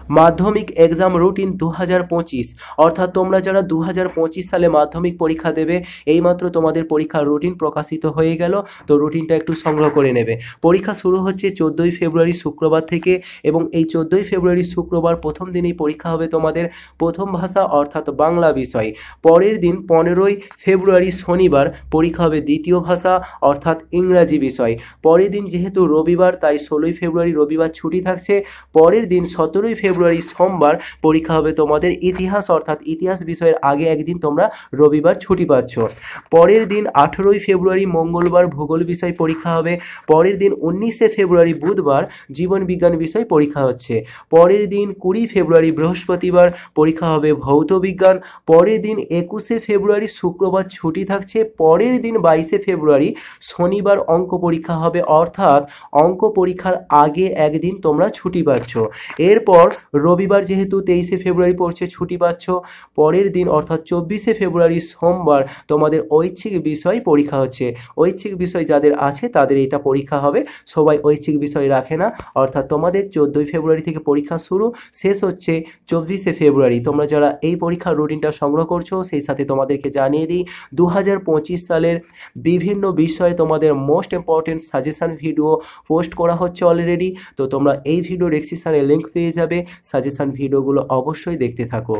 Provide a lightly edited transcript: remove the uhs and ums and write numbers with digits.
মাধ্যমিক exam routine 2025, অর্থাৎ তোমরা যারা 2025 সালে মাধ্যমিক পরীক্ষা দেবে, এইমাত্র তোমাদের পরীক্ষার রুটিন প্রকাশিত হয়ে গেল। তো রুটিনটা একটু সংগ্রহ করে নেবে। পরীক্ষা শুরু হচ্ছে 14ই ফেব্রুয়ারি শুক্রবার থেকে, এবং এই 14ই ফেব্রুয়ারি শুক্রবার প্রথম দিনেই পরীক্ষা হবে তোমাদের প্রথম ভাষা অর্থাৎ বাংলা বিষয়। পরের দিন 15ই ফেব্রুয়ারি শনিবার পরীক্ষা হবে দ্বিতীয় ভাষা অর্থাৎ ইংরাজি বিষয়। পরের দিন যেহেতু রবিবার, তাই 16ই ফেব্রুয়ারি রবিবার ছুটি থাকছে। পরের দিন 17ই ফেব্রুয়ারি সোমবার পরীক্ষা হবে তোমাদের ইতিহাস অর্থাৎ ইতিহাস বিষয়ের আগে একদিন তোমরা রবিবার ছুটি পাচ্ছ। পরের দিন 18ই ফেব্রুয়ারি মঙ্গলবার ভূগোল বিষয় পরীক্ষা হবে। পরের দিন 19শে ফেব্রুয়ারি বুধবার জীবন বিজ্ঞান বিষয় পরীক্ষা হচ্ছে। পরের দিন 20 ফেব্রুয়ারি বৃহস্পতিবার পরীক্ষা হবে ভৌত বিজ্ঞান। পরের দিন 21শে ফেব্রুয়ারি শুক্রবার ছুটি থাকছে। পরের দিন 22শে ফেব্রুয়ারি শনিবার অঙ্ক পরীক্ষা হবে, অর্থাৎ অঙ্ক পরীক্ষার আগে একদিন তোমরা ছুটি পাচ্ছ। এরপর রবিবার যেহেতু 23শে ফেব্রুয়ারি পড়ছে, ছুটি পাচ্ছ। পরের দিন অর্থাৎ 24শে ফেব্রুয়ারি সোমবার তোমাদের ঐচ্ছিক বিষয় পরীক্ষা হচ্ছে। ঐচ্ছিক বিষয় যাদের আছে তাদের এটা পরীক্ষা হবে, সবাই ঐচ্ছিক বিষয় রাখে না। অর্থাৎ তোমাদের 14ই ফেব্রুয়ারি থেকে পরীক্ষা শুরু, শেষ হচ্ছে 24শে ফেব্রুয়ারি। তোমরা যারা এই পরীক্ষার রুটিনটা সংগ্রহ করছো, সেই সাথে তোমাদেরকে জানিয়ে দিই 2025 সালের বিভিন্ন বিষয়ে তোমাদের most important suggestion video post করা হচ্ছে অলরেডি। তো তোমরা এই ভিডিও ডেসক্রিপশনে লিঙ্ক পেয়ে যাবে, সাজেশন ভিডিওগুলো অবশ্যই দেখতে থাকো।